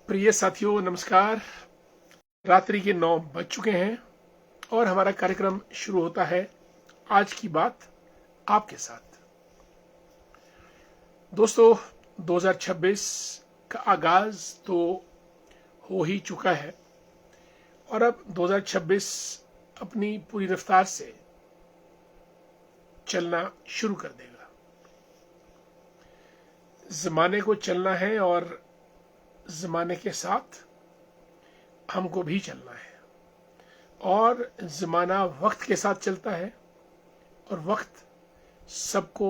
प्रिय साथियों नमस्कार। रात्रि के 9 बज चुके हैं और हमारा कार्यक्रम शुरू होता है आज की बात आपके साथ। दोस्तों 2026 का आगाज तो हो ही चुका है और अब 2026 अपनी पूरी रफ्तार से चलना शुरू कर देगा। जमाने को चलना है और जमाने के साथ हमको भी चलना है और जमाना वक्त के साथ चलता है और वक्त सबको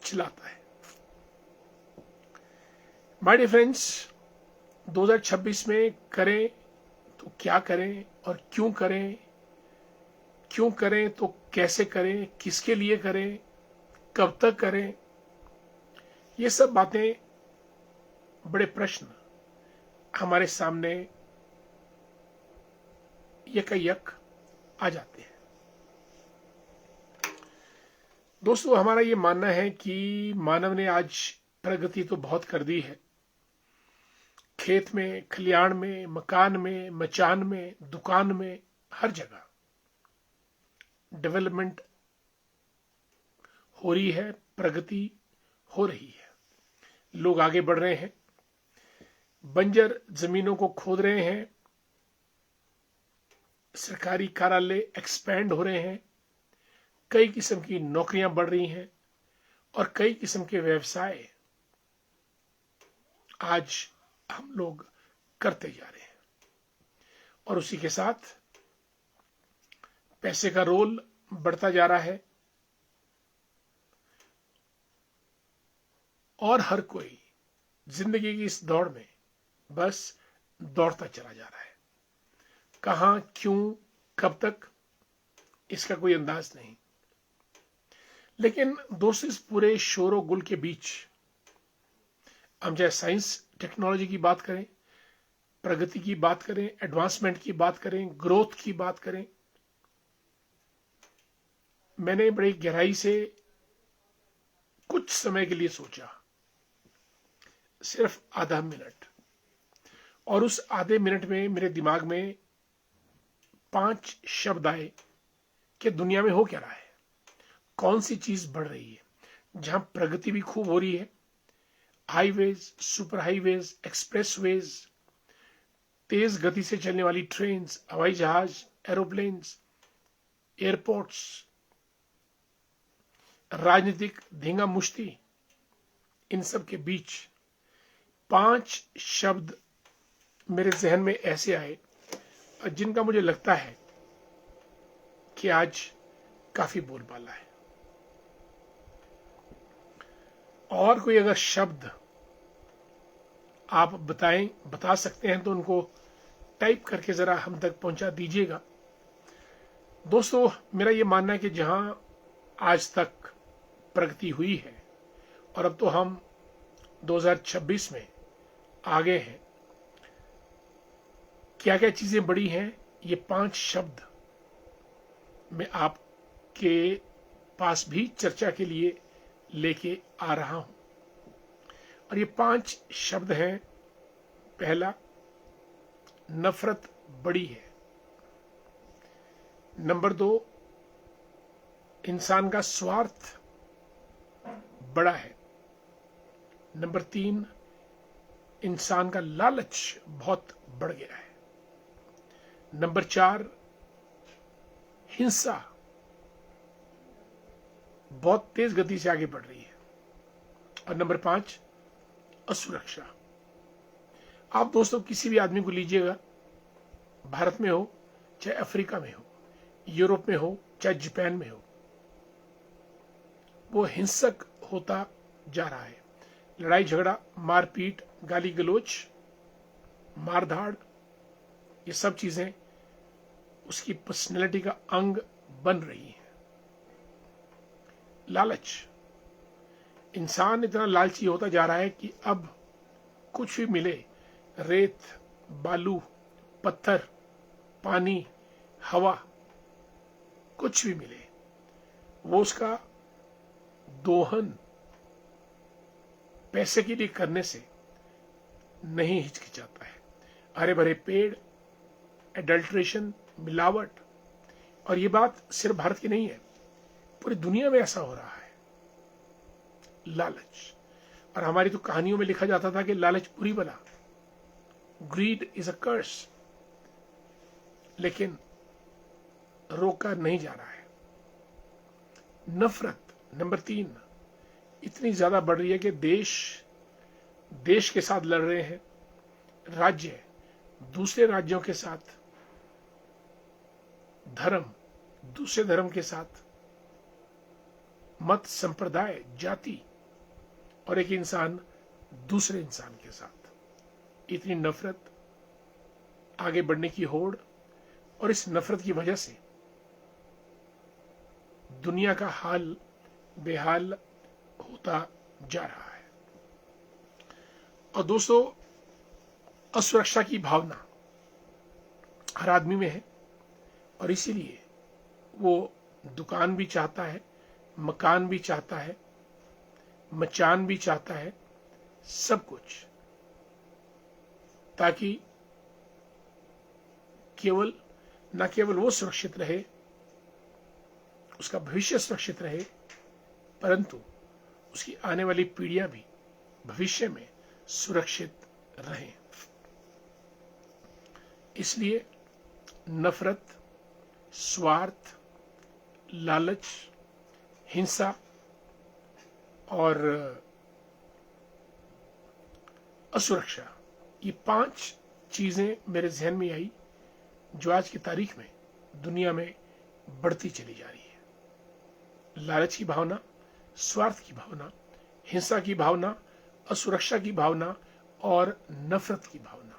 चलाता है। माय डियर फ्रेंड्स, 2026 में करें तो क्या करें और क्यों करें, क्यों करें तो कैसे करें, किसके लिए करें, कब तक करें, ये सब बातें, बड़े प्रश्न हमारे सामने यकायक आ जाते हैं। दोस्तों हमारा ये मानना है कि मानव ने आज प्रगति तो बहुत कर दी है। खेत में, खलियान में, मकान में, मचान में, दुकान में, हर जगह डेवलपमेंट हो रही है, प्रगति हो रही है। लोग आगे बढ़ रहे हैं, बंजर जमीनों को खोद रहे हैं, सरकारी कार्यालय एक्सपैंड हो रहे हैं, कई किस्म की नौकरियां बढ़ रही हैं और कई किस्म के व्यवसाय आज हम लोग करते जा रहे हैं और उसी के साथ पैसे का रोल बढ़ता जा रहा है और हर कोई जिंदगी की इस दौड़ में बस दौड़ता चला जा रहा है। कहां, क्यों, कब तक, इसका कोई अंदाज नहीं। लेकिन दोस्तों इस पूरे शोर गुल के बीच हम चाहे साइंस टेक्नोलॉजी की बात करें, प्रगति की बात करें, एडवांसमेंट की बात करें, ग्रोथ की बात करें, मैंने बड़ी गहराई से कुछ समय के लिए सोचा, सिर्फ आधा मिनट, और उस आधे मिनट में मेरे दिमाग में 5 शब्द आए कि दुनिया में हो क्या रहा है, कौन सी चीज बढ़ रही है, जहां प्रगति भी खूब हो रही है। हाईवेज, सुपर हाईवेज, एक्सप्रेसवेज, तेज गति से चलने वाली ट्रेन, हवाई जहाज, एरोप्लेन्स, एयरपोर्ट्स, राजनीतिक धींगा मुश्ती, इन सब के बीच 5 शब्द मेरे जहन में ऐसे आए जिनका मुझे लगता है कि आज काफी बोलबाला है। और कोई अगर शब्द आप बता सकते हैं तो उनको टाइप करके जरा हम तक पहुंचा दीजिएगा। दोस्तों मेरा ये मानना है कि जहां आज तक प्रगति हुई है और अब तो हम 2026 में आ गए हैं, क्या क्या चीजें बड़ी हैं, ये 5 शब्द मैं आपके पास भी चर्चा के लिए लेके आ रहा हूं। और ये 5 शब्द हैं। पहला, नफरत बड़ी है। नंबर 2, इंसान का स्वार्थ बड़ा है। नंबर 3, इंसान का लालच बहुत बढ़ गया है। नंबर 4, हिंसा बहुत तेज गति से आगे बढ़ रही है। और नंबर 5, असुरक्षा। आप दोस्तों किसी भी आदमी को लीजिएगा, भारत में हो चाहे अफ्रीका में हो, यूरोप में हो चाहे जापान में हो, वो हिंसक होता जा रहा है। लड़ाई झगड़ा, मारपीट, गाली गलौज, मारधाड़, ये सब चीजें उसकी पर्सनैलिटी का अंग बन रही है। लालच, इंसान इतना लालची होता जा रहा है कि अब कुछ भी मिले, रेत, बालू, पत्थर, पानी, हवा, कुछ भी मिले, वो उसका दोहन पैसे के लिए करने से नहीं हिचकिचाता है। हरे भरे पेड़, एडल्ट्रेशन, मिलावट। और ये बात सिर्फ भारत की नहीं है, पूरी दुनिया में ऐसा हो रहा है। लालच। और हमारी तो कहानियों में लिखा जाता था कि लालच बुरी बला, ग्रीड इज अ कर्स। लेकिन रोका नहीं जा रहा है। नफरत नंबर 3 इतनी ज्यादा बढ़ रही है कि देश देश के साथ लड़ रहे हैं, राज्य दूसरे राज्यों के साथ, धर्म दूसरे धर्म के साथ, मत, संप्रदाय, जाति, और एक इंसान दूसरे इंसान के साथ। इतनी नफरत, आगे बढ़ने की होड़, और इस नफरत की वजह से दुनिया का हाल बेहाल होता जा रहा है। और दोस्तों, असुरक्षा की भावना हर आदमी में है, और इसीलिए वो दुकान भी चाहता है, मकान भी चाहता है, मचान भी चाहता है, सब कुछ, ताकि न केवल वो सुरक्षित रहे, उसका भविष्य सुरक्षित रहे, परंतु उसकी आने वाली पीढ़ियां भी भविष्य में सुरक्षित रहें। इसलिए नफरत, स्वार्थ, लालच, हिंसा और असुरक्षा, ये 5 चीजें मेरे जहन में आई जो आज की तारीख में दुनिया में बढ़ती चली जा रही है। लालच की भावना, स्वार्थ की भावना, हिंसा की भावना, असुरक्षा की भावना और नफरत की भावना।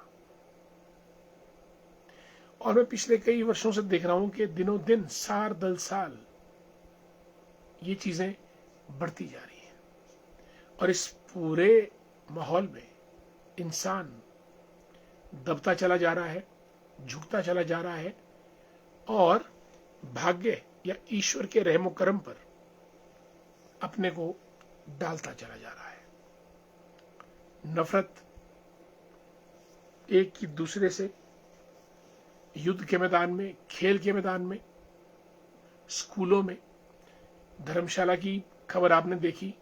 और मैं पिछले कई वर्षों से देख रहा हूं कि दिनों दिन, साल दर साल ये चीजें बढ़ती जा रही हैं। और इस पूरे माहौल में इंसान दबता चला जा रहा है, झुकता चला जा रहा है, और भाग्य या ईश्वर के रहमो करम पर अपने को डालता चला जा रहा है। नफरत एक की दूसरे से, युद्ध के मैदान में, खेल के मैदान में, स्कूलों में। धर्मशाला की खबर आपने देखी,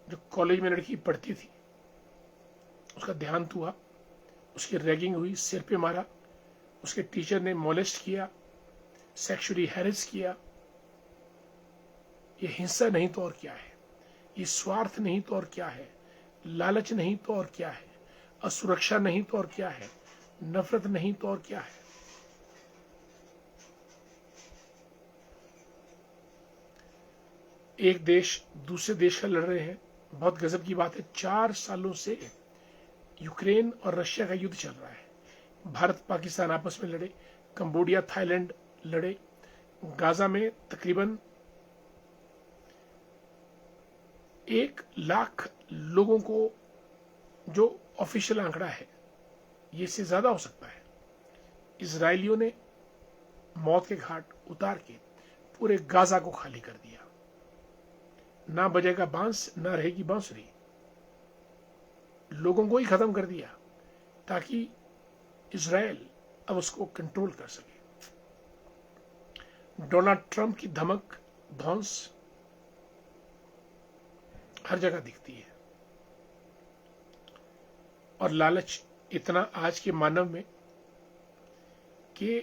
जो कॉलेज में लड़की पढ़ती थी, उसका देहांत हुआ, उसकी रैगिंग हुई, सिर पे मारा, उसके टीचर ने मोलेस्ट किया, सेक्सुअली हैरेस किया। ये हिंसा नहीं तो और क्या है, ये स्वार्थ नहीं तो और क्या है, लालच नहीं तो और क्या है, असुरक्षा नहीं तो और क्या है, नफरत नहीं तो और क्या है। एक देश दूसरे देश का लड़ रहे हैं। बहुत गजब की बात है, 4 सालों से यूक्रेन और रशिया का युद्ध चल रहा है। भारत पाकिस्तान आपस में लड़े, कंबोडिया थाईलैंड लड़े, गाजा में तकरीबन 1 लाख लोगों को, जो ऑफिशियल आंकड़ा है, ये इससे ज्यादा हो सकता है, इजरायलियों ने मौत के घाट उतार के पूरे गाजा को खाली कर दिया। ना बजेगा बांस, ना रहेगी बांसुरी। लोगों को ही खत्म कर दिया ताकि इजराइल अब उसको कंट्रोल कर सके। डोनाल्ड ट्रंप की धमक, धौंस हर जगह दिखती है। और लालच इतना आज के मानव में कि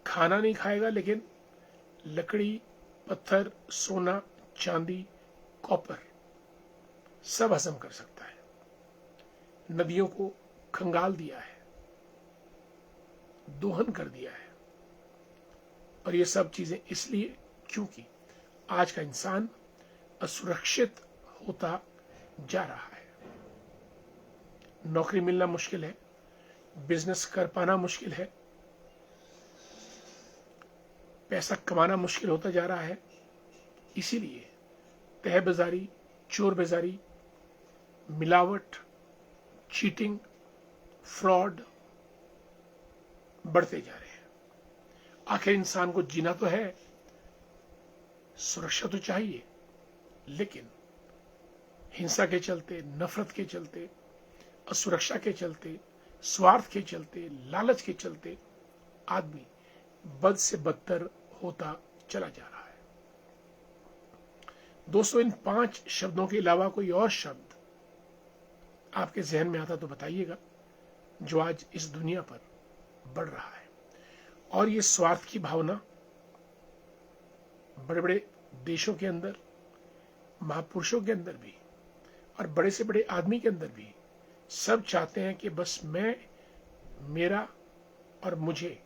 खाना नहीं खाएगा, लेकिन लकड़ी, पत्थर, सोना, चांदी, कॉपर सब हजम कर सकता है। नदियों को खंगाल दिया है, दोहन कर दिया है। और ये सब चीजें इसलिए क्योंकि आज का इंसान असुरक्षित होता जा रहा है। नौकरी मिलना मुश्किल है, बिजनेस कर पाना मुश्किल है, पैसा कमाना मुश्किल होता जा रहा है। इसीलिए तहबाजारी, चोर बाजारी, मिलावट, चीटिंग, फ्रॉड बढ़ते जा रहे हैं। आखिर इंसान को जीना तो है, सुरक्षा तो चाहिए, लेकिन हिंसा के चलते, नफरत के चलते, असुरक्षा के चलते, स्वार्थ के चलते, लालच के चलते आदमी बद से बदतर होता चला जा रहा है। दोस्तों, इन 5 शब्दों के अलावा कोई और शब्द आपके जहन में आता तो बताइएगा, जो आज इस दुनिया पर बढ़ रहा है। और ये स्वार्थ की भावना बड़े बड़े देशों के अंदर, महापुरुषों के अंदर भी, और बड़े से बड़े आदमी के अंदर भी, सब चाहते हैं कि बस मैं, मेरा और मुझे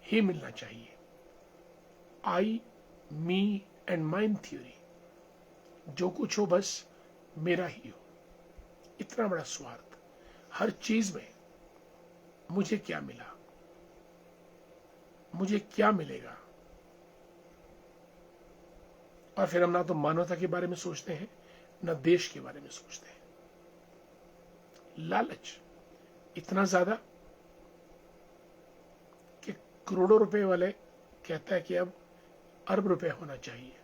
ही मिलना चाहिए। आई, मी एंड माइन थ्योरी, जो कुछ हो बस मेरा ही हो। इतना बड़ा स्वार्थ, हर चीज में मुझे क्या मिला, मुझे क्या मिलेगा। और फिर हम ना तो मानवता के बारे में सोचते हैं, न देश के बारे में सोचते हैं। लालच इतना ज्यादा कि करोड़ों रुपए वाले कहता है कि अब अरब रुपए होना चाहिए।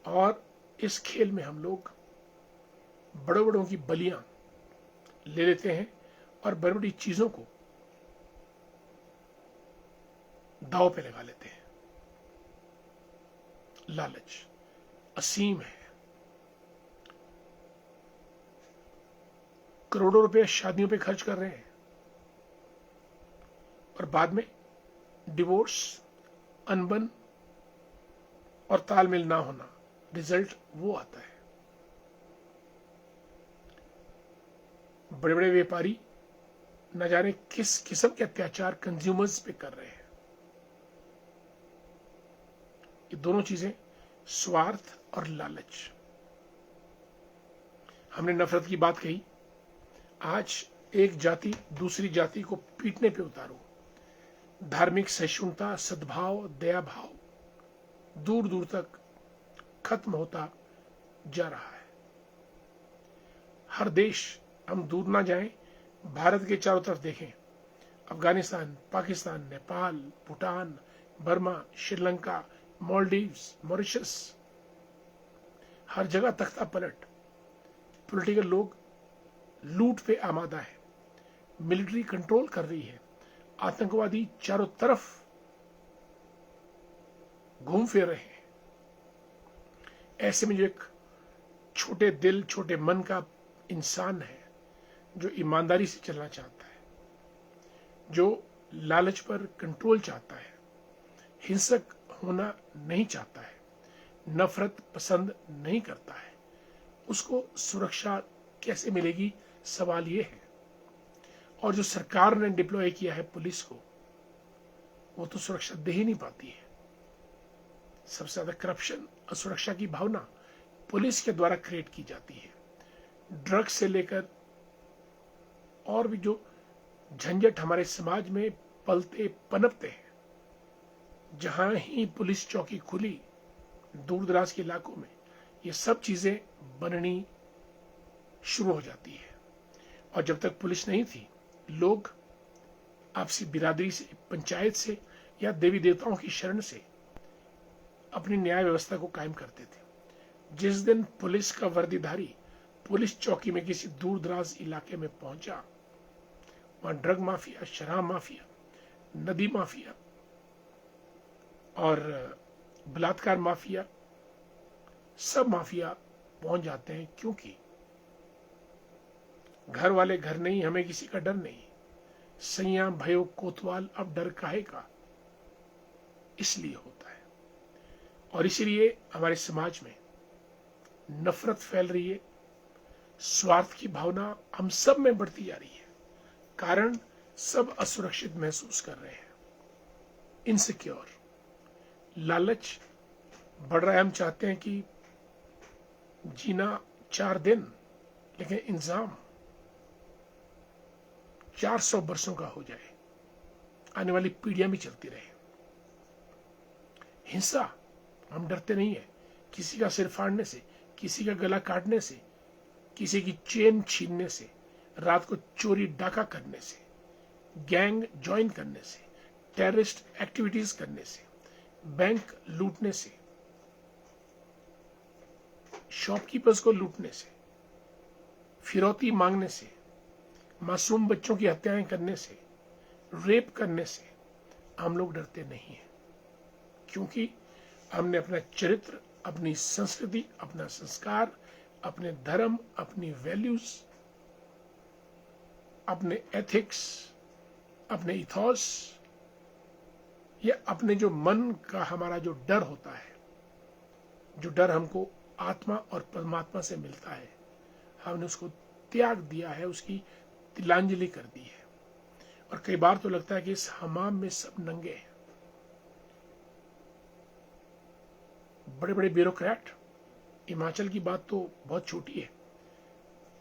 और इस खेल में हम लोग बड़ों बड़ों की बलियां ले लेते हैं और बड़ी बड़ी चीजों को दांव पे लगा लेते हैं। लालच असीम है। करोड़ों रुपए शादियों पे खर्च कर रहे हैं और बाद में डिवोर्स, अनबन और तालमेल ना होना, रिजल्ट वो आता है। बड़े बड़े व्यापारी न जाने किस किस्म के अत्याचार कंज्यूमर्स पे कर रहे हैं। ये दोनों चीजें, स्वार्थ और लालच। हमने नफरत की बात कही, आज एक जाति दूसरी जाति को पीटने पे उतारो। धार्मिक सहिष्णुता, सद्भाव, दया भाव दूर दूर तक खत्म होता जा रहा है। हर देश, हम दूर ना जाएं, भारत के चारों तरफ देखें, अफगानिस्तान, पाकिस्तान, नेपाल, भूटान, बर्मा, श्रीलंका, मालदीव्स, मॉरिशस, हर जगह तख्ता पलट। पॉलिटिकल लोग लूट पे आमादा है, मिलिट्री कंट्रोल कर रही है, आतंकवादी चारों तरफ घूम फिर रहे हैं। ऐसे में जो एक छोटे दिल, छोटे मन का इंसान है, जो ईमानदारी से चलना चाहता है, जो लालच पर कंट्रोल चाहता है, हिंसक होना नहीं चाहता है, नफरत पसंद नहीं करता है, उसको सुरक्षा कैसे मिलेगी, सवाल ये है। और जो सरकार ने डिप्लॉय किया है पुलिस को, वो तो सुरक्षा दे ही नहीं पाती है। सबसे ज्यादा करप्शन, असुरक्षा की भावना पुलिस के द्वारा क्रिएट की जाती है। ड्रग्स से लेकर और भी जो झंझट हमारे समाज में पलते पनपते हैं, जहां ही पुलिस चौकी खुली दूर दराज के इलाकों में, ये सब चीजें बननी शुरू हो जाती है। और जब तक पुलिस नहीं थी, लोग आपसी बिरादरी से, पंचायत से या देवी देवताओं की शरण से अपनी न्याय व्यवस्था को कायम करते थे। जिस दिन पुलिस का वर्दीधारी पुलिस चौकी में किसी दूर दराज इलाके में पहुंचा, वहां ड्रग माफिया, शराब माफिया, नदी माफिया और बलात्कार माफिया, सब माफिया पहुंच जाते हैं। क्योंकि घर वाले घर नहीं, हमें किसी का डर नहीं, सैया भयो कोतवाल, अब डर काहे का, इसलिए होता है। और इसीलिए हमारे समाज में नफरत फैल रही है, स्वार्थ की भावना हम सब में बढ़ती जा रही है। कारण, सब असुरक्षित महसूस कर रहे हैं, इनसिक्योर। लालच बढ़ रहा है। हम चाहते हैं कि जीना 4 दिन, लेकिन इंतजाम 400 वर्षों का हो जाए, आने वाली पीढ़ियां भी चलती रहे। हिंसा, हम डरते नहीं है किसी का सिर फाड़ने से, किसी का गला काटने से, किसी की चेन छीनने से, रात को चोरी डाका करने से, गैंग ज्वाइन करने से, टेररिस्ट एक्टिविटीज करने से, बैंक लूटने से, शॉपकीपर्स को लूटने से। फिरौती मांगने से, मासूम बच्चों की हत्याएं करने से, रेप करने से हम लोग डरते नहीं हैं, क्योंकि हमने अपना चरित्र, अपनी संस्कृति, अपना संस्कार, अपने धर्म, अपनी वैल्यूज, अपने एथिक्स, अपने इथॉस, या अपने जो मन का हमारा जो डर होता है, जो डर हमको आत्मा और परमात्मा से मिलता है, हमने उसको त्याग दिया है, उसकी तिलांजलि कर दी है। और कई बार तो लगता है कि इस हमाम में सब नंगे हैं। बड़े बड़े ब्यूरोक्रेट, हिमाचल की बात तो बहुत छोटी है,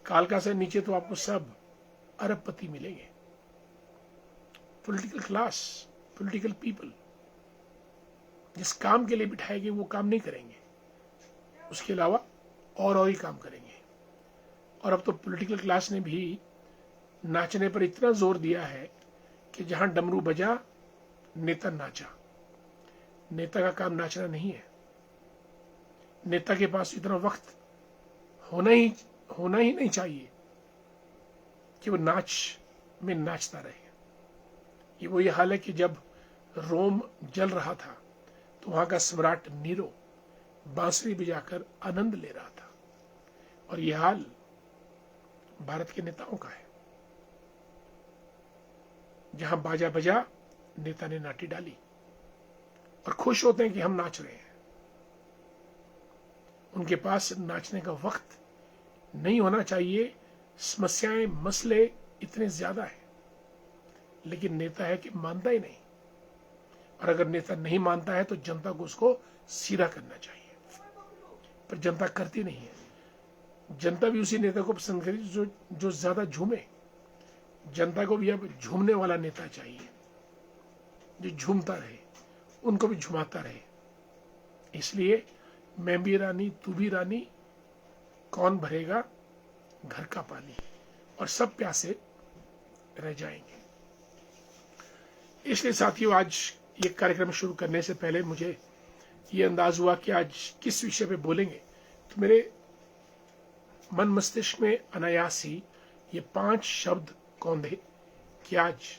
कालका से नीचे तो आपको सब अरबपति मिलेंगे। पॉलिटिकल क्लास, पॉलिटिकल पीपल जिस काम के लिए बिठाएंगे वो काम नहीं करेंगे, उसके अलावा और ही काम करेंगे। और अब तो पॉलिटिकल क्लास ने भी नाचने पर इतना जोर दिया है कि जहां डमरू बजा नेता नाचा। नेता का काम नाचना नहीं है। नेता के पास इतना वक्त होना ही नहीं चाहिए कि वो नाच में नाचता रहे। ये वही हाल है कि जब रोम जल रहा था तो वहां का सम्राट नीरो बांसुरी बजाकर आनंद ले रहा था, और यह हाल भारत के नेताओं का है। जहां बाजा बजा, नेता ने नाटी डाली और खुश होते हैं कि हम नाच रहे हैं। उनके पास नाचने का वक्त नहीं होना चाहिए। समस्याएं, मसले इतने ज्यादा हैं, लेकिन नेता है कि मानता ही नहीं। और अगर नेता नहीं मानता है तो जनता को उसको सीधा करना चाहिए, पर जनता करती नहीं है। जनता भी उसी नेता को पसंद करेगी जो ज्यादा झूमे। जनता को भी अब झूमने वाला नेता चाहिए, जो झूमता रहे, उनको भी झुमाता रहे। इसलिए मैं भी रानी, तू भी रानी, कौन भरेगा घर का पानी, और सब प्यासे रह जाएंगे। इसलिए साथियों, आज ये कार्यक्रम शुरू करने से पहले मुझे ये अंदाज हुआ कि आज किस विषय पे बोलेंगे, तो मेरे मन मस्तिष्क में अनायास ही ये 5 शब्द कौंधे कि आज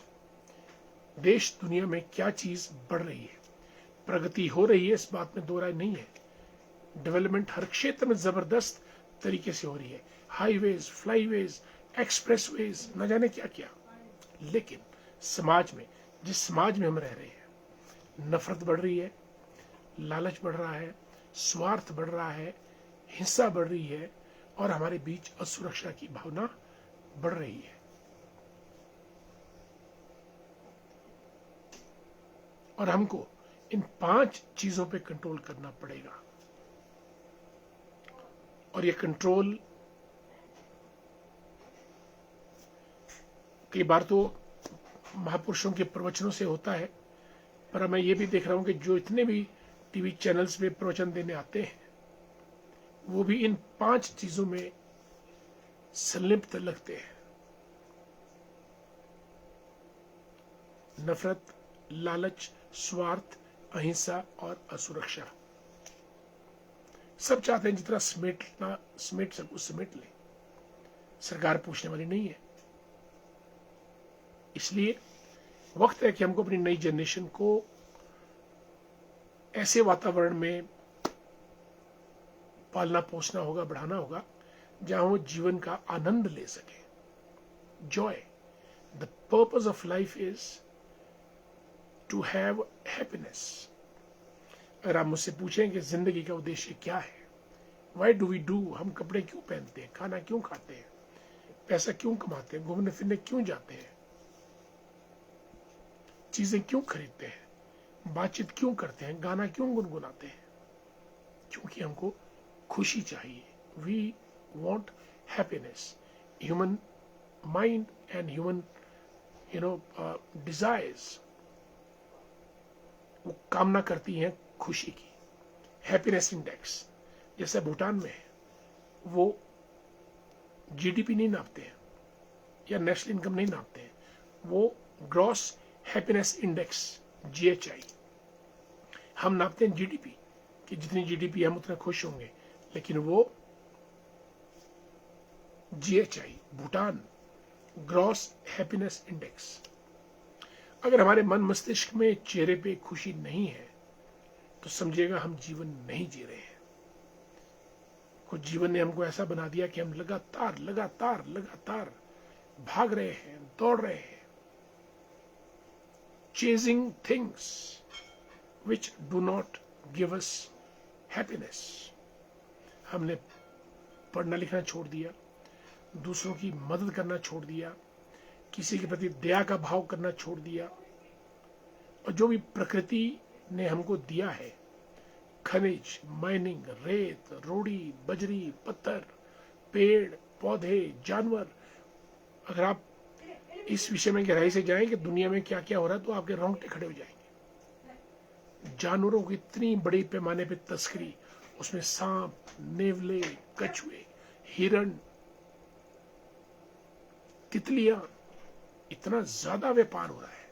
देश दुनिया में क्या चीज बढ़ रही है। प्रगति हो रही है, इस बात में दो राय नहीं है। डेवलपमेंट हर क्षेत्र में जबरदस्त तरीके से हो रही है। हाईवेज, फ्लाईवेज, एक्सप्रेसवेज, न जाने क्या क्या। लेकिन समाज में, जिस समाज में हम रह रहे हैं, नफरत बढ़ रही है, लालच बढ़ रहा है, स्वार्थ बढ़ रहा है, हिंसा बढ़ रही है, और हमारे बीच असुरक्षा की भावना बढ़ रही है। और हमको इन 5 चीजों पे कंट्रोल करना पड़ेगा। और ये कंट्रोल कई बार तो महापुरुषों के प्रवचनों से होता है, पर मैं ये भी देख रहा हूं कि जो इतने भी टीवी चैनल्स पे प्रवचन देने आते हैं, वो भी इन 5 चीजों में संलिप्त लगते हैं। नफरत, लालच, स्वार्थ, अहिंसा और असुरक्षा। सब चाहते हैं जितना समेट सकूं समेट ले। सरकार पूछने वाली नहीं है। इसलिए वक्त है कि हमको अपनी नई जनरेशन को ऐसे वातावरण में पालना पोसना होगा, बढ़ाना होगा, जहां वो जीवन का आनंद ले सके। Joy, the purpose of life is to have happiness. अगर आप मुझसे पूछें कि जिंदगी का उद्देश्य क्या है, वाई डू वी डू, हम कपड़े क्यों पहनते हैं, खाना क्यों खाते हैं, पैसा क्यों कमाते हैं, घूमने फिरने क्यों जाते हैं, चीजें क्यों खरीदते हैं, बातचीत क्यों करते हैं, गाना क्यों गुनगुनाते हैं? क्योंकि हमको खुशी चाहिए। We want happiness. Human mind and human desires, वो कामना करती हैं खुशी की। हैप्पीनेस इंडेक्स जैसे भूटान में है, वो जीडीपी नहीं नापते हैं या नेशनल इनकम नहीं नापते हैं, वो ग्रॉस हैप्पीनेस इंडेक्स, जीएचआई, हम नापते हैं जीडीपी, कि जितनी जीडीपी हम उतना खुश होंगे। लेकिन वो GHI Bhutan gross happiness index. अगर हमारे मन मस्तिष्क में चेहरे पे खुशी नहीं है तो समझिएगा हम जीवन नहीं जी रहे हैं। कुछ जीवन ने हमको ऐसा बना दिया कि हम लगातार लगातार लगातार भाग रहे हैं, दौड़ रहे हैं, chasing things which do not give us happiness. हमने पढ़ना लिखना छोड़ दिया, दूसरों की मदद करना छोड़ दिया, किसी के प्रति दया का भाव करना छोड़ दिया, और जो भी प्रकृति ने हमको दिया है, खनिज, माइनिंग, रेत, रोड़ी, बजरी, पत्थर, पेड़ पौधे, जानवर, अगर आप इस विषय में गहराई से जाएं कि दुनिया में क्या क्या हो रहा है तो आपके रोंगटे खड़े हो जाएंगे। जानवरों की इतनी बड़ी पैमाने पे तस्करी, उसमें सांप, नेवले, कछुए, हिरण, तितलियां, इतना ज्यादा व्यापार हो रहा है।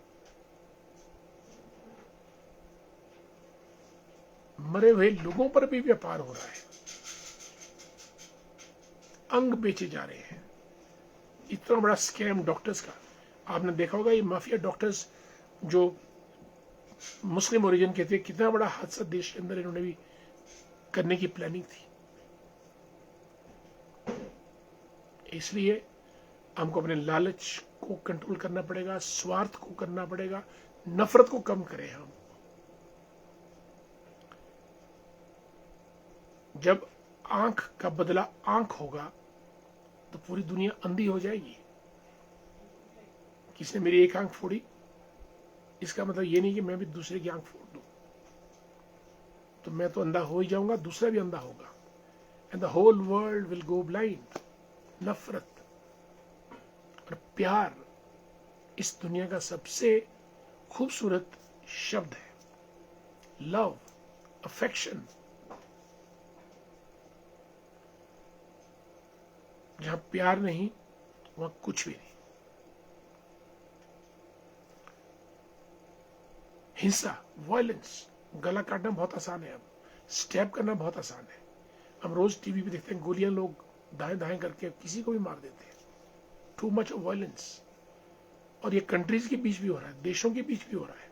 मरे हुए लोगों पर भी व्यापार हो रहा है, अंग बेचे जा रहे हैं। इतना बड़ा स्कैम डॉक्टर्स का, आपने देखा होगा ये माफिया डॉक्टर्स जो मुस्लिम ओरिजिन के थे, कितना बड़ा हादसा देश के अंदर इन्होंने भी करने की प्लानिंग थी। इसलिए हमको अपने लालच को कंट्रोल करना पड़ेगा, स्वार्थ को करना पड़ेगा, नफरत को कम करें हम। जब आंख का बदला आंख होगा तो पूरी दुनिया अंधी हो जाएगी। किसी ने मेरी एक आंख फोड़ी, इसका मतलब ये नहीं कि मैं भी दूसरे की आंख फोड़ दूं, तो मैं तो अंधा हो ही जाऊंगा, दूसरा भी अंधा होगा, and the whole world will go blind. नफरत और प्यार इस दुनिया का सबसे खूबसूरत शब्द है। Love, affection. जहां प्यार नहीं वहां कुछ भी नहीं। हिंसा, वायलेंस, गला काटना बहुत आसान है, अब स्टैब करना बहुत आसान है। हम रोज टीवी पे देखते हैं गोलियां लोग दाएं दाएं करके किसी को भी मार देते हैं। Too much of violence. और ये कंट्रीज के बीच भी हो रहा है, देशों के बीच भी हो रहा है।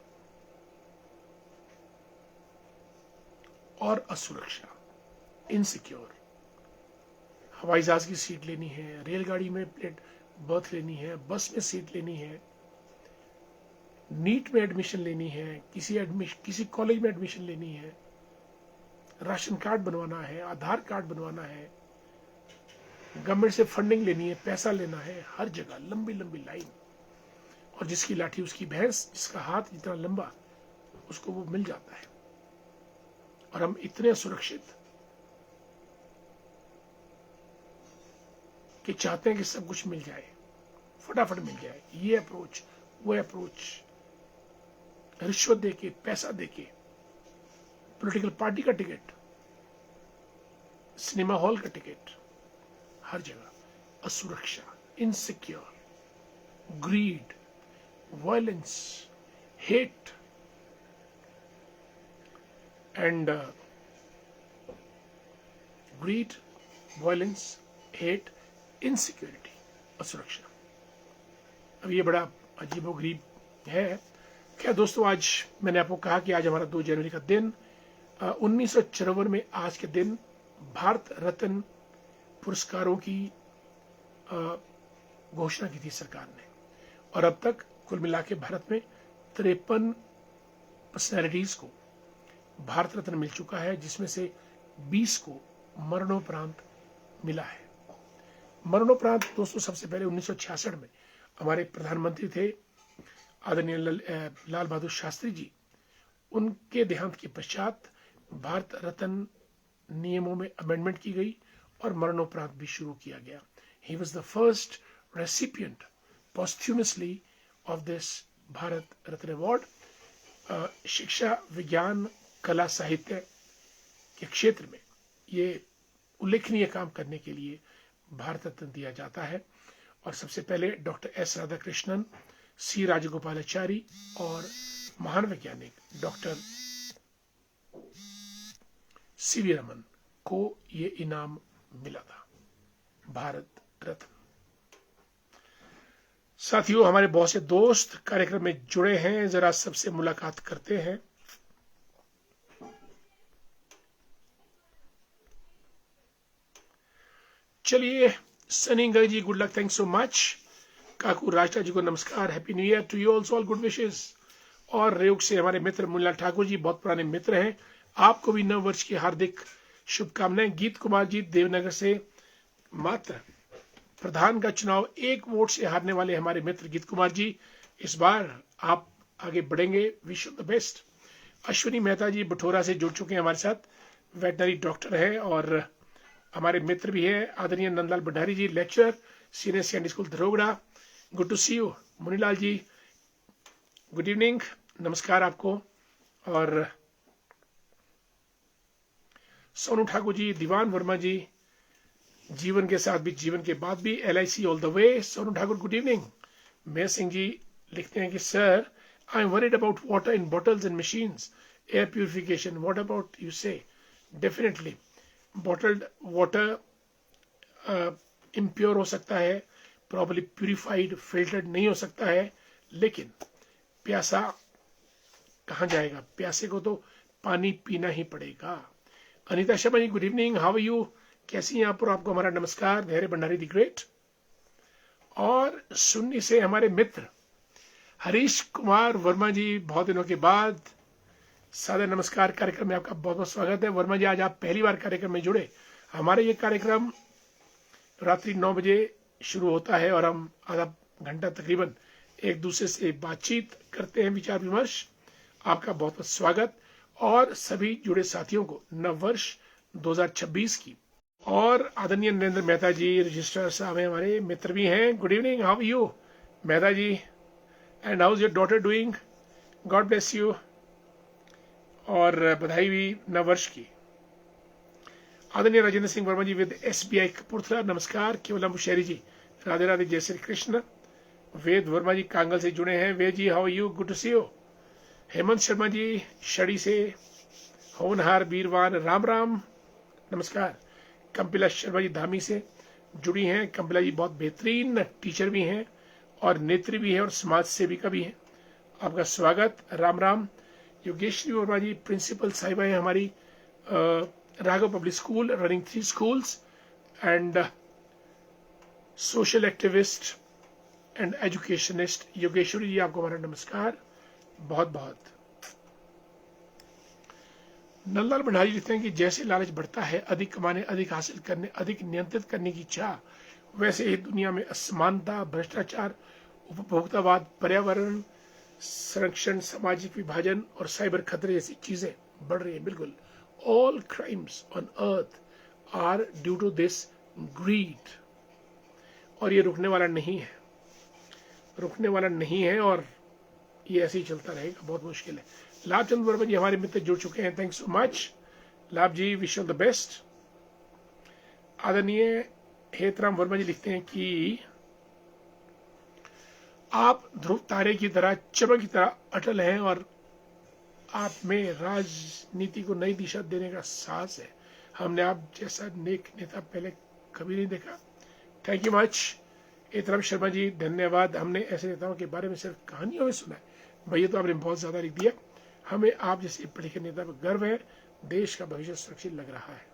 और असुरक्षा, इनसिक्योर। हवाई जहाज की सीट लेनी है, रेलगाड़ी में प्लेट बर्थ लेनी है, बस में सीट लेनी है, नीट में एडमिशन लेनी है, किसी कॉलेज में एडमिशन लेनी है, राशन कार्ड बनवाना है, आधार कार्ड बनवाना है, गवर्नमेंट से फंडिंग लेनी है, पैसा लेना है, हर जगह लंबी लंबी लाइन। और जिसकी लाठी उसकी भैंस, जिसका हाथ जितना लंबा उसको वो मिल जाता है। और हम इतने असुरक्षित कि चाहते हैं कि सब कुछ मिल जाए, फटाफट मिल जाए। ये अप्रोच, वो अप्रोच, रिश्वत देके, पैसा देके, पॉलिटिकल पार्टी का टिकट, सिनेमा हॉल का टिकट, हर जगह असुरक्षा, insecure, greed, violence, hate and greed, violence, hate, insecurity, असुरक्षा। अब ये बड़ा अजीबोगरीब है। क्या दोस्तों, आज मैंने आपको कहा कि आज हमारा 2 जनवरी का दिन, 1954 में आज के दिन भारत रत्न पुरस्कारों की घोषणा की थी सरकार ने। और अब तक कुल मिला के भारत में 53 पर्सनैलिटीज को भारत रत्न मिल चुका है, जिसमें से 20 को मरणोपरांत मिला है। मरणोपरांत दोस्तों सबसे पहले 1966 में हमारे प्रधानमंत्री थे आदरणीय लाल बहादुर शास्त्री जी। उनके देहांत के पश्चात भारत रत्न नियमों में अमेंडमेंट की गई और मरणोपरांत भी शुरू किया गया। He was the first recipient posthumously of this Bharat Ratna award. शिक्षा, विज्ञान, कला, साहित्य के क्षेत्र में ये उल्लेखनीय काम करने के लिए भारत रत्न दिया जाता है। और सबसे पहले डॉक्टर एस राधाकृष्णन, सी राजगोपालाचारी और महान वैज्ञानिक डॉक्टर सीवी रमन को ये इनाम मिला था, भारत रत्न। साथियों, हमारे बहुत से दोस्त कार्यक्रम में जुड़े हैं, जरा सबसे मुलाकात करते हैं। चलिए, Sunny ji good luck, thanks so much. Kaku Raja ji को नमस्कार, happy new year to you also, all good wishes. और रेउक से हमारे मित्र मुन्ना ठाकुर जी, बहुत पुराने मित्र हैं, आपको भी नव वर्ष की हार्दिक शुभकामनाएं। गीत कुमार जी देवनगर से, मात्र प्रधान का चुनाव 1 वोट से हारने वाले हमारे मित्र गीत कुमार जी, इस बार आप आगे बढ़ेंगे, wish you the best. Ashwini Mehta ji Bathora से जुड़ चुके हैं हमारे साथ, वेटनरी डॉक्टर है और हमारे मित्र भी है। आदरणीय Nandlal Bhandari ji, lecturer, senior secondary school Dharogra, good to see you. Munilal ji good evening, नमस्कार आपको। और सोनू ठाकुर जी, दीवान वर्मा जी, जीवन के साथ भी जीवन के बाद भी, LIC all the way, Sonu Thakur good evening. Mayer Singh ji लिखते हैं कि sir, I am worried about water in bottles and machines, air purification, what about you say? Definitely bottled water impure हो सकता है, प्रॉपर्ली प्यूरिफाइड फिल्टर्ड नहीं हो सकता है, लेकिन प्यासा कहाँ जाएगा? प्यासे को तो पानी पीना ही पड़ेगा। Anita Sharma ji good evening, how are you? कैसी हैं आप? और आपको हमारा नमस्कार। धैर्य भंडारी दी ग्रेट। और सुन्नी से हमारे मित्र हरीश कुमार वर्मा जी, बहुत दिनों के बाद सादर नमस्कार। कार्यक्रम में आपका बहुत बहुत स्वागत है। वर्मा जी, आज आप पहली बार कार्यक्रम में जुड़े। हमारे ये कार्यक्रम रात्रि 9 बजे शुरू होता है और हम आधा घंटा तकरीबन एक दूसरे से बातचीत करते हैं, विचार विमर्श। आपका बहुत बहुत स्वागत और सभी जुड़े साथियों को नव वर्ष 2026 की। और आदरणीय नरेंद्र मेहता जी रजिस्ट्रार साहब हैं, हमारे मित्र भी हैं, good evening, how you Mehta ji, and how is your daughter doing? God bless you. और बधाई भी नव वर्ष की। आदरणीय राजेंद्र सिंह वर्मा जी विद SBI कपूरथला, नमस्कार। केवलम बुशेरी जी, राधे राधे, जय श्री कृष्ण। वेद वर्मा जी कांगल से जुड़े हैं, Ved ji how you, good to see you. Hemant Sharma ji Shadi से, होनहार बीरवान, राम राम, नमस्कार। कंपिला शर्मा जी धामी से जुड़ी हैं। कंपिला जी बहुत बेहतरीन टीचर भी हैं और नेत्री भी हैं और समाज सेविका भी हैं, आपका स्वागत, राम राम। योगेश्वरी वर्मा जी प्रिंसिपल साहिबा हैं हमारी Raghav public school, running 3 schools, and social activist and educationist. Yogeshwari ji, आपको हमारा नमस्कार, बहुत बहुत। नंदलाल भंडारी लिखते हैं कि जैसे लालच बढ़ता है, अधिक कमाने, अधिक हासिल करने, अधिक नियंत्रित करने की चाह, वैसे ही दुनिया में असमानता, भ्रष्टाचार, उपभोक्तावाद, पर्यावरण संरक्षण, सामाजिक विभाजन और साइबर खतरे जैसी चीजें बढ़ रही है। बिल्कुल, all crimes on earth are due to this greed. और ये रुकने वाला नहीं है, रुकने वाला नहीं है और ये ऐसे ही चलता रहेगा, बहुत मुश्किल है। लाभचंद वर्मा जी हमारे मित्र जुड़ चुके हैं, थैंक्स सो मच लाभ जी, विश यू द बेस्ट। आदरणीय हेतराम वर्मा जी लिखते हैं कि आप ध्रुव तारे की तरह, चमक की तरह अटल हैं और आप में राजनीति को नई दिशा देने का साहस है। हमने आप जैसा नेक नेता पहले कभी नहीं देखा। Thank you much Hetram Sharma ji, धन्यवाद। हमने ऐसे नेताओं के बारे में सिर्फ कहानियों में सुना है, भैया तो आपने बहुत ज्यादा लिख दिया। हमें आप जैसे पढ़े लिखे नेता पर गर्व है, देश का भविष्य सुरक्षित लग रहा है।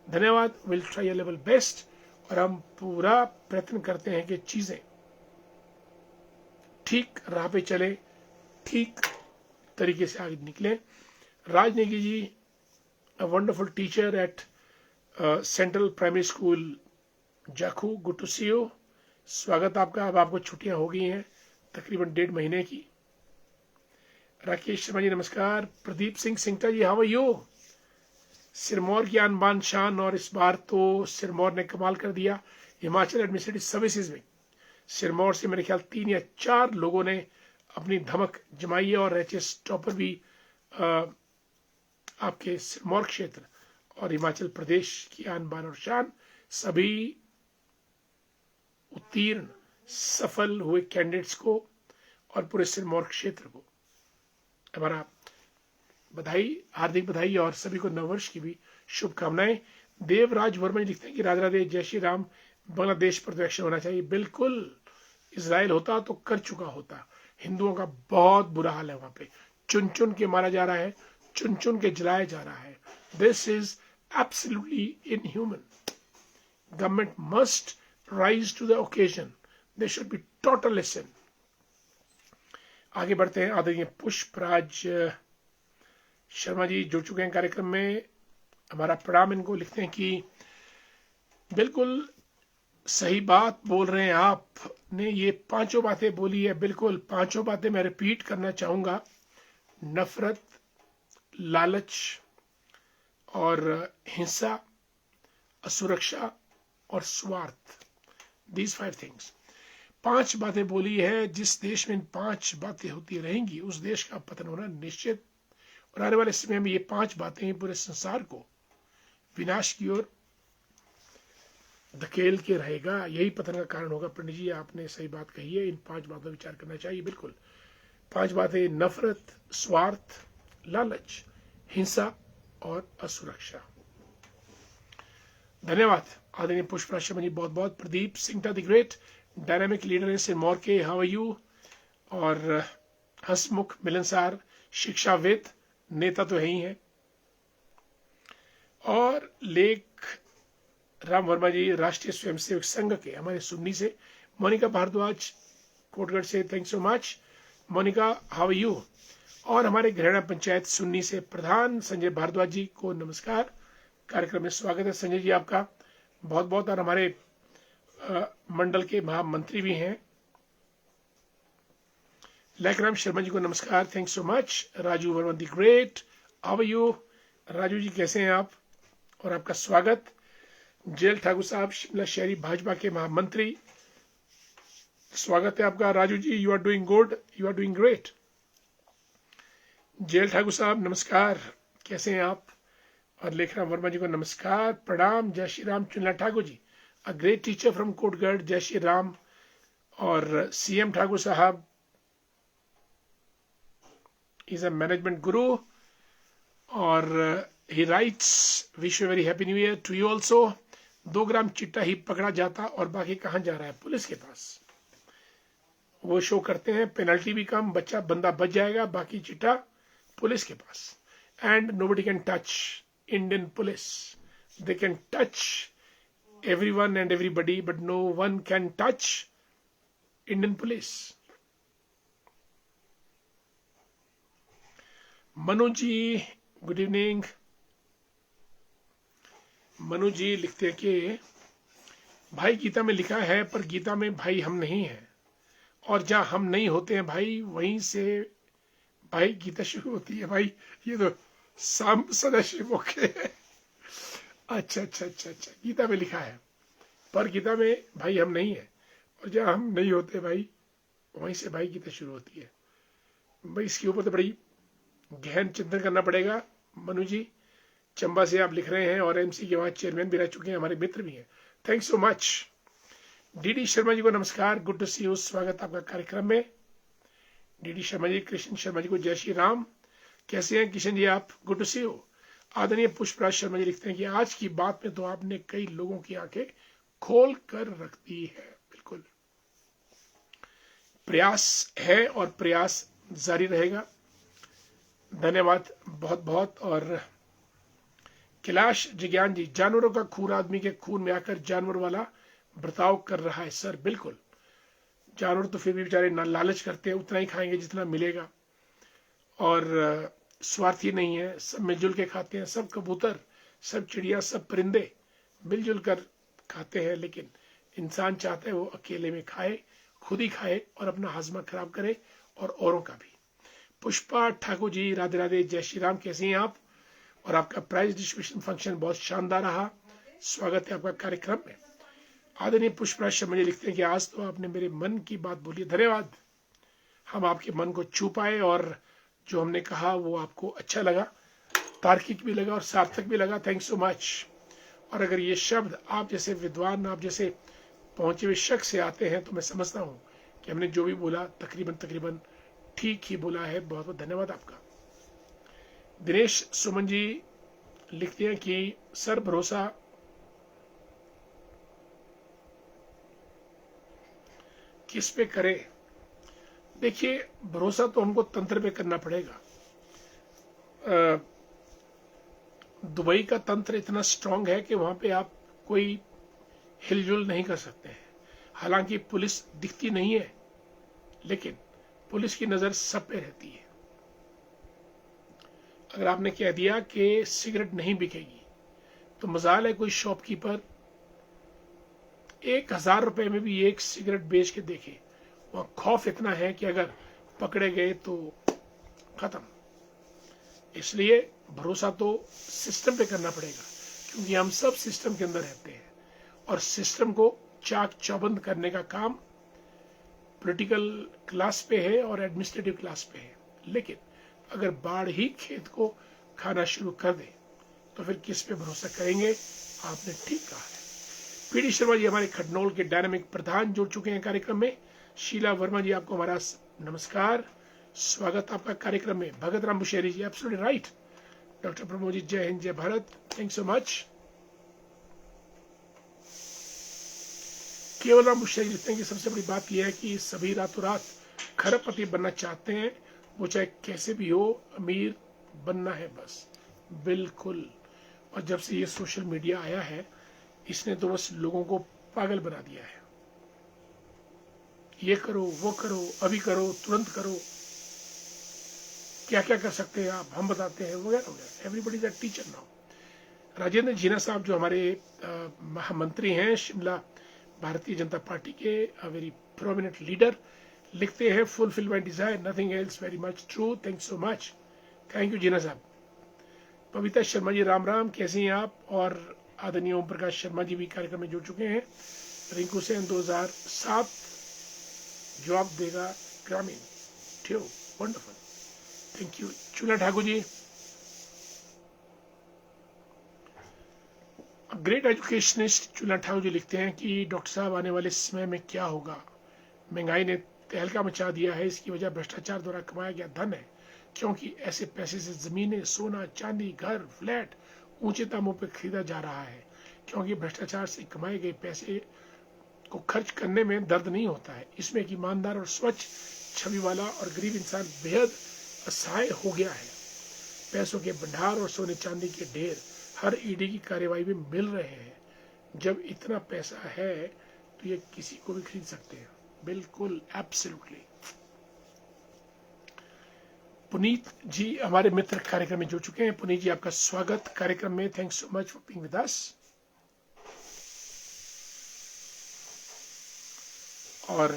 धन्यवाद, will try a level best. और हम पूरा प्रयत्न करते हैं कि चीजें ठीक राह पे चले, ठीक तरीके से आगे निकले। Rajnegi ji, a wonderful teacher at central primary school Jakhu, good to see you, स्वागत आपका। अब आपको छुट्टियां हो गई हैं तकरीबन 1.5 महीने की। राकेश शर्मा जी नमस्कार। प्रदीप सिंह सिंगटा जी, हाउ आर यू? सिरमौर की आन बान शान, और इस बार तो सिरमौर ने कमाल कर दिया हिमाचल एडमिनिस्ट्रेटिव सर्विसेज में। सिरमौर से मेरे ख्याल 3 या 4 लोगों ने अपनी धमक जमाई है और HS टॉपर भी आपके सिरमौर क्षेत्र और हिमाचल प्रदेश की आन बान और शान। सभी उत्तीर्ण सफल हुए कैंडिडेट्स को और पूरे सिरमौर क्षेत्र को हमारा बधाई, हार्दिक बधाई और सभी को नववर्ष की भी शुभकामनाएं। देवराज वर्मा जी लिखते हैं कि राधे राधे, जय श्री राम। बांग्लादेश पर तो एक्शन होना चाहिए, बिल्कुल। इजराइल होता तो कर चुका होता। हिंदुओं का बहुत बुरा हाल है वहां पे, चुन चुन के मारा जा रहा है, चुन चुन के जलाया जा रहा है। This is absolutely inhuman. Government must rise to the occasion, they should be taught a lesson. आगे बढ़ते हैं। आदरणीय पुष्पराज शर्मा जी जुड़ चुके हैं कार्यक्रम में, हमारा प्रणाम। इनको लिखते हैं कि बिल्कुल सही बात बोल रहे हैं, आपने ये पांचों बातें बोली है, बिल्कुल पांचों बातें मैं रिपीट करना चाहूंगा। नफरत, लालच और हिंसा, असुरक्षा और स्वार्थ, दीज 5 थिंग्स। 5 बातें बोली है। जिस देश में इन 5 बातें होती रहेंगी उस देश का पतन होना निश्चित। और आने वाले समय में ये 5 बातें पूरे संसार को विनाश की ओर धकेल के रहेगा, यही पतन का कारण होगा। पंडित जी आपने सही बात कही है, इन 5 बातों पर विचार करना चाहिए, बिल्कुल। 5 बातें: नफरत, स्वार्थ, लालच, हिंसा और असुरक्षा। धन्यवाद आदरणीय पुष्पराज शर्मा जी, बहुत बहुत। Pradeep Singta the great dynamic leader in मोरके, हाउ आर यू? और हंसमुख मिलनसार शिक्षाविद, नेता तो है ही है। और लेख राम वर्मा जी राष्ट्रीय स्वयंसेवक संघ के हमारे सुन्नी से। मोनिका भारद्वाज कोटगढ़ से, thank so much Monika, how are you? और हमारे घरेणा पंचायत सुन्नी से प्रधान संजय भारद्वाज जी को नमस्कार, कार्यक्रम में स्वागत है संजय जी आपका, बहुत बहुत। और हमारे मंडल के महामंत्री भी हैं लेखराम शर्मा जी को नमस्कार, thank so much. Raju Verma the great, how are you? Raju ji कैसे हैं आप? और आपका स्वागत। जेल ठाकुर साहब शिमला शहरी भाजपा के महामंत्री, स्वागत है आपका Raju ji, you are doing good, you are doing great. Jel Thakur साहब नमस्कार, कैसे हैं आप? और लेखराम वर्मा जी को नमस्कार, प्रणाम। जय Shri Ram Chunla Thakur ji, a great teacher from Kotgarh, जय श्री राम। और सीएम ठाकुर साहब इज अ मैनेजमेंट गुरु, और he writes wish you very happy new year to you also. 2 gram चिट्टा ही पकड़ा जाता और बाकी कहां जा रहा है? पुलिस के पास। वो शो करते हैं पेनल्टी भी कम, बच्चा बंदा बच जाएगा, बाकी चिट्टा पुलिस के पास। And nobody can touch Indian police, they can touch everyone and everybody, but no one can touch Indian police. Manu ji good evening. Manu ji लिखते हैं कि भाई गीता में लिखा है, पर गीता में भाई हम नहीं हैं, और जहां हम नहीं होते हैं भाई वहीं से भाई गीता शुरू होती है। भाई ये तो सदाशिव ओके। अच्छा अच्छा अच्छा अच्छा, गीता में लिखा है पर गीता में भाई हम नहीं है, और जहां हम नहीं होते भाई वहीं से भाई गीता शुरू होती है। भाई इसके ऊपर तो बड़ी गहन चिंतन करना पड़ेगा। मनु जी चंबा से आप लिख रहे हैं, और एमसी के वहां चेयरमैन भी रह चुके हैं, हमारे मित्र भी हैं, thanks so much. DD Sharma ji को नमस्कार, गुड टू सी यू, स्वागत आपका कार्यक्रम में। डीडी शर्मा जी, कृष्ण शर्मा जी को जय श्री राम, कैसे हैं किशन जी आप? Good to see you. आदरणीय पुष्पराज शर्मा जी लिखते हैं कि आज की बात में तो आपने कई लोगों की आंखें खोल कर रख दी है, बिल्कुल। प्रयास है और प्रयास जारी रहेगा। धन्यवाद बहुत बहुत। और कैलाश जिज्ञान जी, जानवरों का खून आदमी के खून में आकर जानवर वाला बर्ताव कर रहा है। सर बिल्कुल, जानवर तो फिर भी बेचारे लालच करते हैं, उतना ही खाएंगे जितना मिलेगा, और स्वार्थी नहीं है, सब मिलजुल के खाते हैं। सब कबूतर, सब चिड़िया, सब परिंदे मिलजुल कर खाते हैं, लेकिन इंसान चाहता है वो अकेले में खाए, खुद ही खाए और अपना हाजमा खराब करे और औरों का भी। पुष्पा ठाकुर जी राधे राधे, जय श्री राम, कैसे हैं आप? और आपका प्राइज डिस्ट्रीब्यूशन फंक्शन बहुत शानदार रहा, स्वागत है आपका कार्यक्रम में। आदरणीय पुष्पराज शर्मा जी लिखते हैं कि आज तो आपने मेरे मन की बात बोली। धन्यवाद, हम आपके मन को छू पाए, और जो हमने कहा वो आपको अच्छा लगा, तार्किक भी लगा और सार्थक भी लगा, थैंक्स सो मच। और अगर ये शब्द आप जैसे विद्वान, आप जैसे पहुंचे हुए शख्स से आते हैं, तो मैं समझता हूं कि हमने जो भी बोला तकरीबन ठीक ही बोला है। बहुत बहुत धन्यवाद आपका। दिनेश सुमन जी लिखते हैं कि सर भरोसा किस पे करें? देखिए, भरोसा तो हमको तंत्र पे करना पड़ेगा। दुबई का तंत्र इतना स्ट्रांग है कि वहां पे आप कोई हिलजुल नहीं कर सकते हैं। हालांकि पुलिस दिखती नहीं है, लेकिन पुलिस की नजर सब पे रहती है। अगर आपने कह दिया कि सिगरेट नहीं बिकेगी, तो मजाल है कोई शॉपकीपर 1,000 रुपए में भी एक सिगरेट बेच के देखे। वहां खौफ इतना है कि अगर पकड़े गए तो खत्म। इसलिए भरोसा तो सिस्टम पे करना पड़ेगा, क्योंकि हम सब सिस्टम के अंदर रहते हैं और सिस्टम को चाक चौबंद करने का काम पॉलिटिकल क्लास पे है और एडमिनिस्ट्रेटिव क्लास पे है। लेकिन अगर बाढ़ ही खेत को खाना शुरू कर दे तो फिर किस पे भरोसा करेंगे? आपने ठीक कहा है। पीडी शर्मा जी हमारे खडनौल के डायनामिक प्रधान जुड़ चुके हैं कार्यक्रम में। शीला वर्मा जी, आपको हमारा नमस्कार, स्वागत आपका कार्यक्रम में। भगत राम बुशेरी जी, absolutely right. Doctor Pramod ji, जय हिंद, जय भारत, थैंक सो मच। केवल राम बुशेरी लिखते हैं कि सबसे बड़ी बात यह है कि सभी रातों रात खरबपति बनना चाहते हैं, वो चाहे कैसे भी हो, अमीर बनना है बस। बिल्कुल। और जब से ये सोशल मीडिया आया है, इसने तो बस लोगों को पागल बना दिया है। ये करो, वो करो, अभी करो, तुरंत करो, क्या क्या कर सकते हैं आप, हम बताते हैं, वगैरह वगैरह। Everybody is a teacher now. Rajendra Jina साहब जो हमारे महामंत्री हैं शिमला भारतीय जनता पार्टी के, वेरी प्रोमिनेंट लीडर, लिखते हैं fulfil my desire, nothing else, very much true, thank so much. Thank you Jina साहब। पविता शर्मा जी, राम राम, कैसे हैं आप? और आदरणीय ओम प्रकाश शर्मा जी भी कार्यक्रम में जुड़ चुके हैं। रिंकू सेन 2007 जवाब देगा ग्रामीण, ठेव, वंडरफुल, थैंक यू। चूना ठाकुर जी, ग्रेट एजुकेशनिस्ट चूना ठाकुर जी लिखते हैं कि डॉक्टर साहब, आने वाले समय में क्या होगा? महंगाई ने तहलका मचा दिया है, इसकी वजह भ्रष्टाचार द्वारा कमाया गया धन है, क्योंकि ऐसे पैसे से जमीनें, सोना, चांदी, घर, फ्लैट ऊंचे दामों पर खरीदा जा रहा है। क्योंकि भ्रष्टाचार से कमाए गए पैसे को खर्च करने में दर्द नहीं होता है। इसमें एक ईमानदार और स्वच्छ छवि वाला और गरीब इंसान बेहद असहाय हो गया है। पैसों के भंडार और सोने चांदी के ढेर हर ईडी की कार्यवाही में मिल रहे हैं। जब इतना पैसा है तो ये किसी को भी खरीद सकते हैं। बिल्कुल, एब्सोल्युटली। पुनीत जी हमारे मित्र कार्यक्रम में जुड़ चुके हैं। पुनीत जी, आपका स्वागत कार्यक्रम में, thanks so much for being with us. और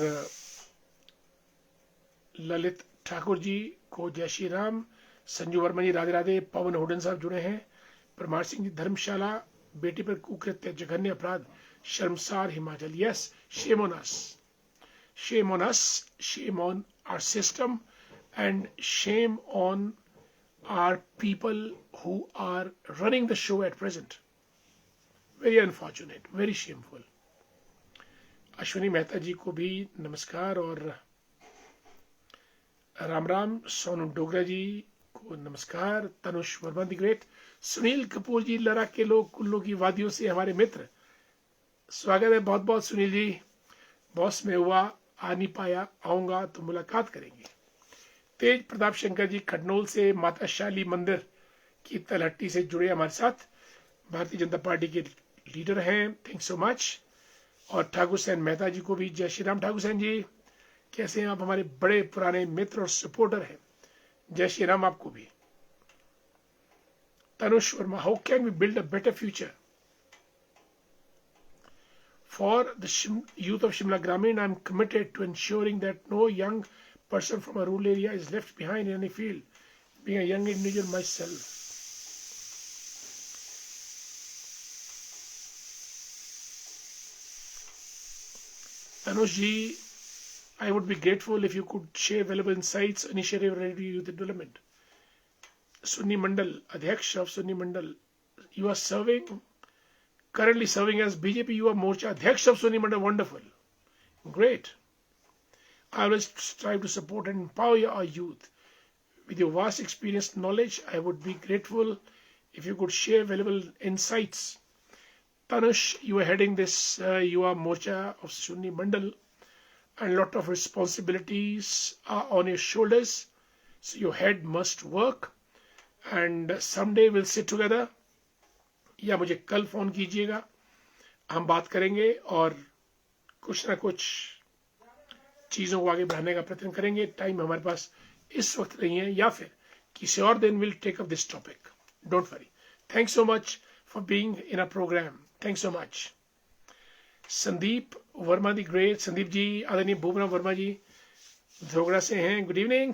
ललित ठाकुर जी को जय श्री राम। संजू वर्मा जी, राधे राधे। पवन हुडन साहब जुड़े हैं। परमार सिंह जी, धर्मशाला, बेटी पर कुकृत्य, जघन्य अपराध, शर्मसार Himachal. Yes, shame on us, shame on us, shame on our system, and shame on our people who are running the show at present. Very unfortunate, very shameful. Ashwini Mehta ji को भी नमस्कार और राम राम। सोनू डोगरा जी को नमस्कार। Tanush Verma the great. सुनील कपूर जी, लड़ा के लोग कुल्लू की वादियों से हमारे मित्र, स्वागत है बहुत बहुत सुनील जी। बॉस में हुआ, आ नहीं पाया, आऊंगा तो मुलाकात करेंगे। तेज प्रताप शंकर जी खडनौल से, माता शाली मंदिर की तलहट्टी से जुड़े हमारे साथ, भारतीय जनता पार्टी के लीडर हैं, थैंक सो मच। और ठाकुर सेन मेहता जी को भी जय श्री राम। ठाकुर सेन जी, कैसे हैं आप? हमारे बड़े पुराने मित्र और सपोर्टर हैं, जय श्री राम आपको भी। Tanush Verma, how can we build a better future for the youth of Shimla ग्रामीण? I am committed to ensuring that no young person from a rural area is left behind in any field, being a young individual myself. Tanush ji, I would be grateful if you could share valuable insights, initiative related to youth development. Sunni Mandal, Adhyaksh of Sunni Mandal, you are currently serving as BJP Yuva Morcha Adhyaksh of Sunni Mandal. Wonderful, great. I always strive to support and empower our youth. With your vast experience and knowledge, I would be grateful if you could share valuable insights. Tanush, you are heading this Yuva Morcha of Sunni Mandal. and lot of responsibilities are on your shoulders, so your head must work, and someday we'll sit together, या मुझे कल phone कीजिएगा, हम बात करेंगे और कुछ ना कुछ चीजों को आगे बढ़ाने का प्रयत्न करेंगे. टाइम हमारे पास इस वक्त नहीं है, या फिर किसी और दिन will take up this topic. Don't worry. Thanks so much for being in a program. Thanks so much. Sandeep Verma the great. Sandeep ji, आदरणीय भूमना वर्मा जी धोगड़ा से हैं. Good evening.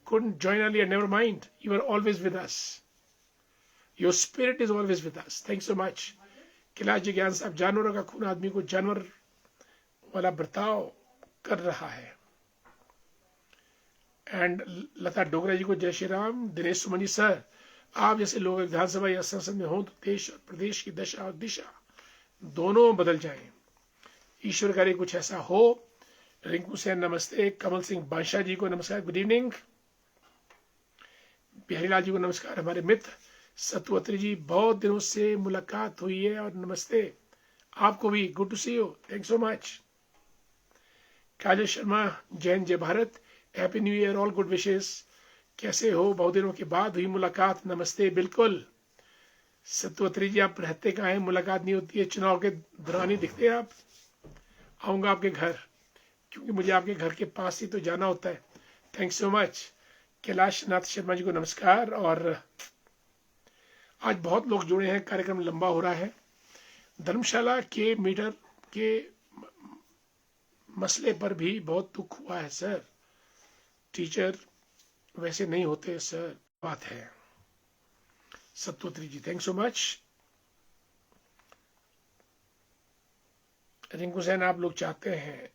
couldn't join earlier, never mind. You are always with us. Your spirit is always with us. Thanks so much. Kailash ji Gyan साहब, जानवरों का खून आदमी को जानवर वाला बर्ताव कर रहा है. एंड लता डोगरा जी को जय श्री राम. दिनेश सुमन जी, सर आप जैसे लोग विधानसभा या संसद में हो तो देश और प्रदेश की दशा और दिशा दोनों बदल जाएं. ईश्वर करे कुछ ऐसा हो. रिंकू सेन नमस्ते. कमल सिंह बादशाह जी को नमस्कार. Good evening. बिहारीलाल जी को नमस्कार. हमारे मित्र सतुअत्री जी, बहुत दिनों से मुलाकात हुई है और नमस्ते. आपको भी. Good to see you. Thanks so much. Kajal Sharma, Jain जय Bharat. Happy new year. All good wishes. कैसे हो? बहुत दिनों के बाद हुई मुलाकात. नमस्ते. बिल्कुल सतुअत्री जी, आप रहते कहाँ हैं? मुलाकात नहीं होती है. चुनाव के दौरान ही दिखते हैं आप. आऊंगा आपके घर, क्योंकि मुझे आपके घर के पास ही तो जाना होता है. Thanks so much. Kailash Nath Sharma ji को नमस्कार. और आज बहुत लोग जुड़े हैं. कार्यक्रम लंबा हो रहा है. धर्मशाला के मीटर के मसले पर भी बहुत दुख हुआ है सर. टीचर वैसे नहीं होते सर. बात है. सत्वत्री ji, thanks so much. Rinku Sen, आप लोग चाहते हैं.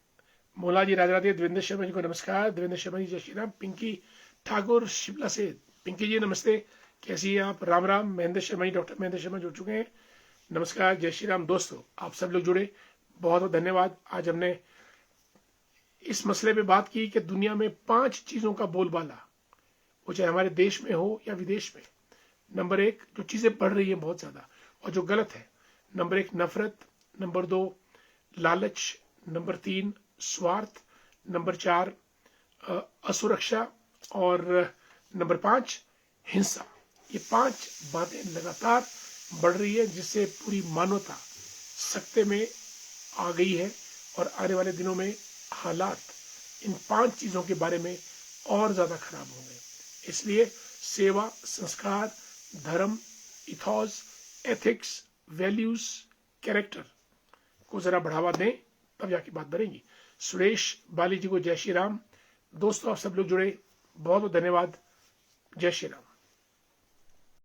मोला जी राजा राधे. देवेंद्र शर्मा जी को नमस्कार. देवेंद्र शर्मा जी जय श्री राम. पिंकी ठाकुर शिमला से. पिंकी जी नमस्ते. कैसी हैं आप? राम राम. महेंद्र शर्मा जी, डॉक्टर महेंद्र शर्मा जुड़ चुके हैं. नमस्कार. जय श्री राम. दोस्तों आप सब लोग जुड़े, बहुत बहुत धन्यवाद. आज हमने इस मसले पे बात की कि दुनिया में 5 चीजों का बोलबाला, वो चाहे हमारे देश में हो या विदेश में. नंबर 1, जो चीजें बढ़ रही है बहुत ज्यादा और जो गलत है. नंबर 1 नफरत. नंबर 2 लालच. नंबर 3 स्वार्थ. नंबर 4 असुरक्षा. और नंबर 5 हिंसा. ये 5 बातें लगातार बढ़ रही है, जिससे पूरी मानवता सकते में आ गई है. और आने वाले दिनों में हालात इन 5 चीजों के बारे में और ज्यादा खराब होंगे. इसलिए सेवा, संस्कार, धर्म, इथॉस, एथिक्स, वैल्यूज, कैरेक्टर को जरा बढ़ावा दें, तब जाके बात बढ़ेगी. सुरेश बाली जी को जय श्री राम. दोस्तों आप सब लोग जुड़े, बहुत बहुत धन्यवाद. जय श्री राम.